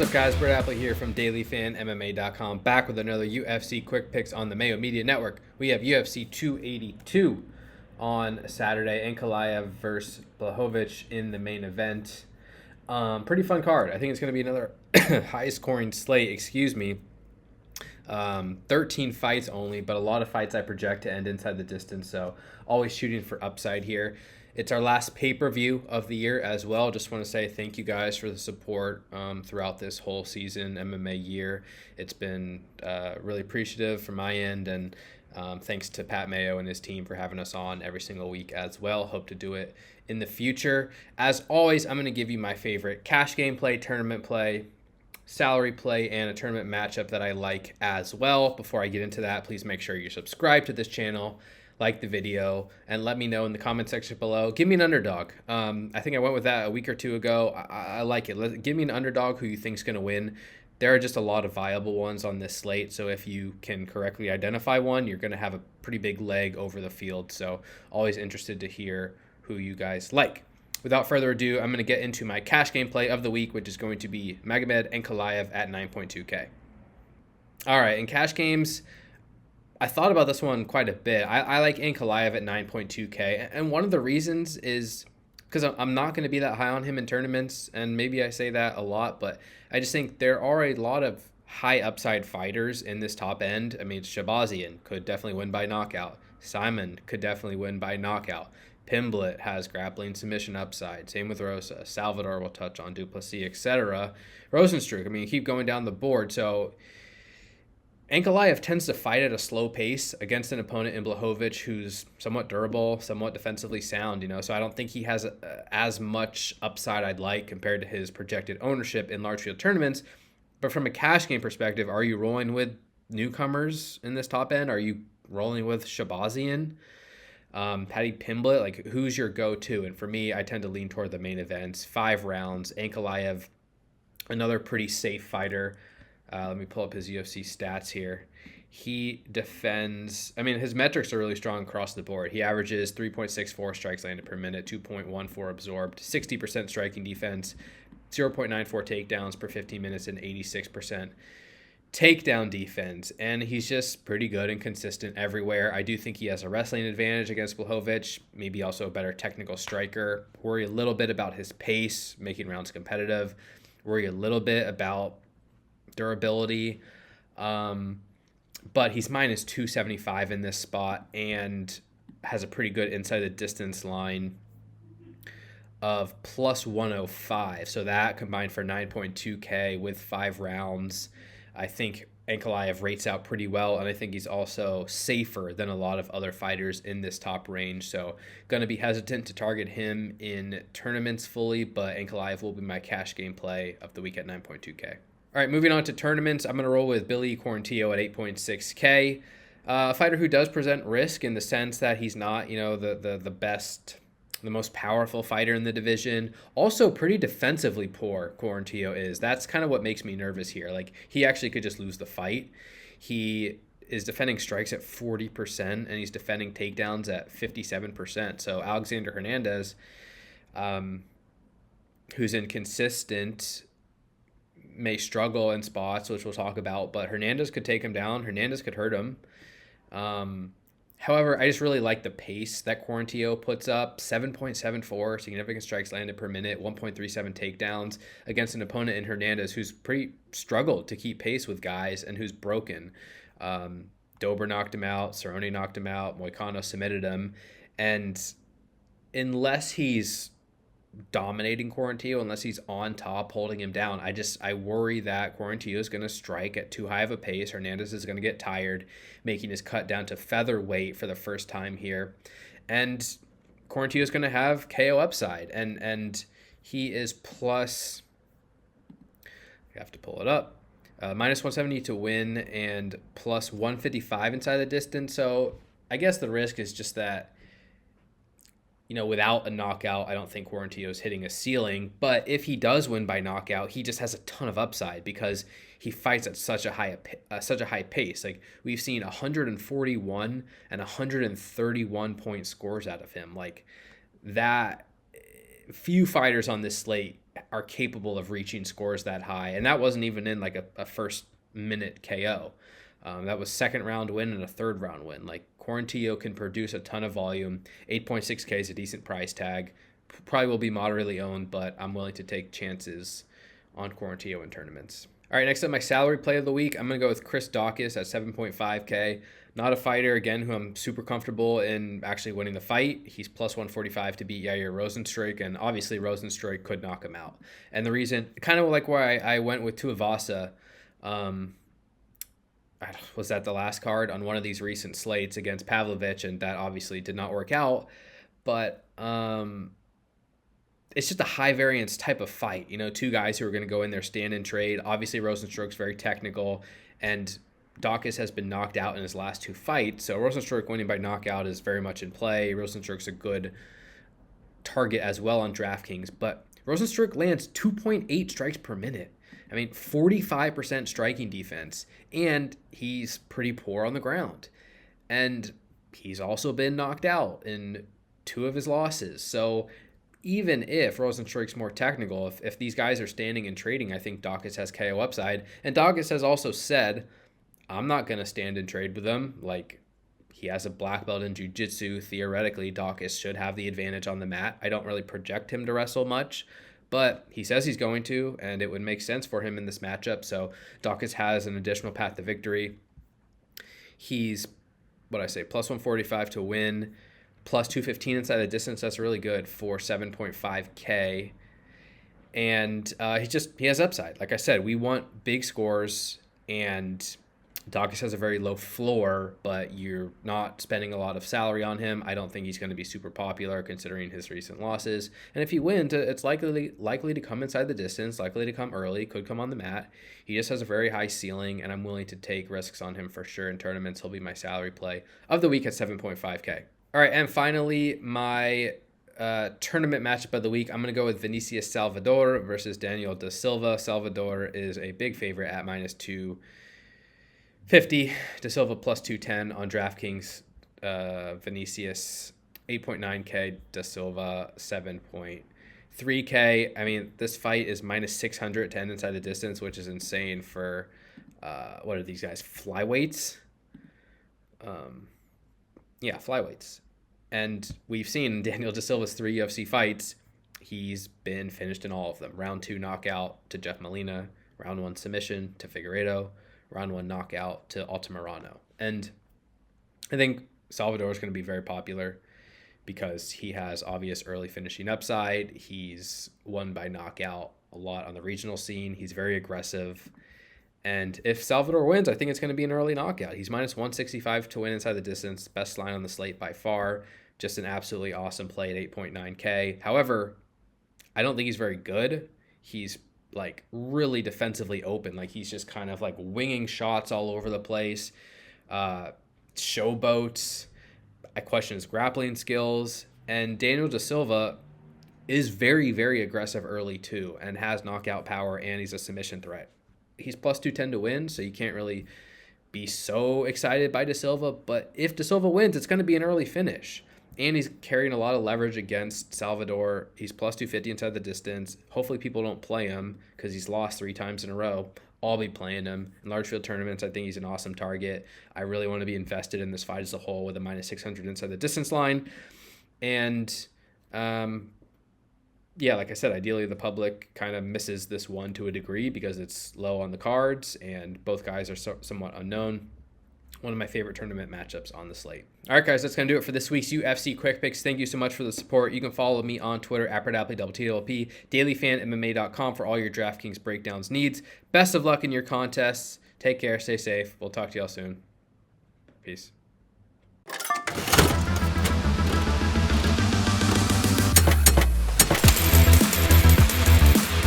up, guys? Brett Appley here from dailyfanmma.com, back with another UFC quick picks on the Mayo Media Network. We have UFC 282 on Saturday, Ankalaev versus Blachowicz in the main event. Pretty fun card. I think it's going to be another high-scoring slate, 13 fights only, but a lot of fights I project to end inside the distance, so always shooting for upside here. It's our last pay-per-view of the year as well. Just want to say thank you guys for the support throughout this whole season, MMA year. It's been really appreciative from my end, and thanks to Pat Mayo and his team for having us on every single week as well. Hope to do it in the future. As always, I'm going to give you my favorite cash game play, tournament play, salary play, and a tournament matchup that I like as well. Before I get into that, please make sure you're subscribed to this channel, like the video, and let me know in the comment section below. Give me an underdog. I think I went with that a week or two ago. I like it. Give me an underdog who you think is going to win. There are just a lot of viable ones on this slate, so if you can correctly identify one, you're going to have a pretty big leg over the field. So always interested to hear who you guys like. Without further ado, I'm going to get into my cash game play of the week, which is going to be Magomed Ankalaev at 9.2K. All right, in cash games, I thought about this one quite a bit. I like Ankalaev at 9.2K, and one of the reasons is because I'm not going to be that high on him in tournaments, and maybe I say that a lot, but I just think there are a lot of high upside fighters in this top end. I mean, Shabazian could definitely win by knockout. Simon could definitely win by knockout. Pimblett has grappling submission upside. Same with Rosa. Salvador will touch on Duplessis, etc. Rosenstruck, I mean, you keep going down the board, so Ankalaev tends to fight at a slow pace against an opponent in Blachowicz who's somewhat durable, somewhat defensively sound, so I don't think he has as much upside I'd like compared to his projected ownership in large field tournaments. But from a cash game perspective, are you rolling with newcomers in this top end? Are you rolling with Shabazian? Paddy Pimblett? Like, who's your go-to? And for me, I tend to lean toward the main events. 5 rounds. Ankalaev, another pretty safe fighter. Let me pull up his UFC stats here. He defends, his metrics are really strong across the board. He averages 3.64 strikes landed per minute, 2.14 absorbed, 60% striking defense, 0.94 takedowns per 15 minutes, and 86% takedown defense. And he's just pretty good and consistent everywhere. I do think he has a wrestling advantage against Blachowicz, maybe also a better technical striker. Worry a little bit about his pace, making rounds competitive. Worry a little bit about durability, but he's minus 275 in this spot and has a pretty good inside the distance line of plus 105. So that combined for 9.2K with 5 rounds, I think Ankalaev rates out pretty well, and I think he's also safer than a lot of other fighters in this top range. So going to be hesitant to target him in tournaments fully, but Ankalaev will be my cash game play of the week at 9.2K. All right, moving on to tournaments, I'm going to roll with Billy Quarantillo at 8.6K. A fighter who does present risk in the sense that he's not, the best, the most powerful fighter in the division. Also pretty defensively poor, Quarantillo is. That's kind of what makes me nervous here. Like, he actually could just lose the fight. He is defending strikes at 40%, and he's defending takedowns at 57%. So Alexander Hernandez, who's inconsistent, may struggle in spots, which we'll talk about, but Hernandez could take him down. Hernandez could hurt him. However, I just really like the pace that Quarantillo puts up. 7.74 significant strikes landed per minute, 1.37 takedowns against an opponent in Hernandez who's pretty struggled to keep pace with guys and who's broken. Dober knocked him out. Cerrone knocked him out. Moicano submitted him. And unless he's dominating Quarantillo, unless he's on top holding him down, I worry that Quarantillo is going to strike at too high of a pace. Hernandez is going to get tired, making his cut down to featherweight for the first time here, and Quarantillo is going to have KO upside, and he is plus, I have to pull it up, minus 170 to win and plus 155 inside the distance. So I guess the risk is just that, without a knockout, I don't think Quarantillo is hitting a ceiling. But if he does win by knockout, he just has a ton of upside because he fights at such a high pace. Like, we've seen 141 and 131 point scores out of him. Like, that, few fighters on this slate are capable of reaching scores that high. And that wasn't even in like a first minute KO. That was second round win and a third round win. Like Quarantillo can produce a ton of volume. 8.6K is a decent price tag. Probably will be moderately owned, but I'm willing to take chances on Quarantillo in tournaments. All right, next up, my salary play of the week. I'm going to go with Chris Daukaus at 7.5K. Not a fighter, again, who I'm super comfortable in actually winning the fight. He's plus 145 to beat Yair Rozenstruik, and obviously Rozenstruik could knock him out. And the reason, kind of like where I went with Tuivasa, was that the last card on one of these recent slates against Pavlovich, and that obviously did not work out. But it's just a high variance type of fight. You know, two guys who are going to go in there, stand and trade. Obviously, Rozenstruik's very technical, and Daukaus has been knocked out in his last two fights. So Rozenstruik winning by knockout is very much in play. Rozenstruik's a good target as well on DraftKings, but Rozenstruik lands 2.8 strikes per minute. I mean, 45% striking defense, and he's pretty poor on the ground. And he's also been knocked out in two of his losses. So even if Rozenstruik's more technical, if these guys are standing and trading, I think Daukaus has KO upside. And Daukaus has also said, I'm not going to stand and trade with him. Like, he has a black belt in jiu-jitsu. Theoretically, Daukaus should have the advantage on the mat. I don't really project him to wrestle much, but he says he's going to, and it would make sense for him in this matchup. So Daukaus has an additional path to victory. He's, plus 145 to win, plus 215 inside the distance. That's really good for 7.5K. And he has upside. Like I said, we want big scores, and Daukaus has a very low floor, but you're not spending a lot of salary on him. I don't think he's going to be super popular considering his recent losses. And if he wins, it's likely to come inside the distance, likely to come early, could come on the mat. He just has a very high ceiling, and I'm willing to take risks on him for sure in tournaments. He'll be my salary play of the week at 7.5K. All right, and finally, my tournament matchup of the week, I'm going to go with Vinicius Salvador versus Daniel da Silva. Salvador is a big favorite at minus 250. Da Silva plus 210 on DraftKings. Vinicius 8.9K. Da Silva 7.3K. I mean, this fight is minus 600 to end inside the distance, which is insane for what are these guys? Flyweights? Flyweights. And we've seen Daniel da Silva's 3 UFC fights. He's been finished in all of them. Round 2 knockout to Jeff Molina. Round 1 submission to Figueiredo. Round 1 knockout to Altamirano. And I think Salvador is going to be very popular because he has obvious early finishing upside. He's won by knockout a lot on the regional scene. He's very aggressive. And if Salvador wins, I think it's going to be an early knockout. He's minus 165 to win inside the distance. Best line on the slate by far. Just an absolutely awesome play at 8.9K. However, I don't think he's very good. He's like really defensively open. Like he's just kind of like winging shots all over the place. Showboats. I question his grappling skills. And Daniel da Silva is very, very aggressive early too and has knockout power, and he's a submission threat. He's plus 210 to win, so you can't really be so excited by da Silva. But if da Silva wins, it's going to be an early finish. And he's carrying a lot of leverage against Salvador. He's plus 250 inside the distance. Hopefully people don't play him because he's lost 3 times in a row. I'll be playing him. In large field tournaments, I think he's an awesome target. I really want to be invested in this fight as a whole with a minus 600 inside the distance line. And like I said, ideally the public kind of misses this one to a degree because it's low on the cards and both guys are somewhat unknown. One of my favorite tournament matchups on the slate. All right, guys, that's going to do it for this week's UFC Quick Picks. Thank you so much for the support. You can follow me on Twitter at Appley, WTLP, dailyfanmma.com for all your DraftKings breakdowns needs. Best of luck in your contests. Take care. Stay safe. We'll talk to y'all soon. Peace.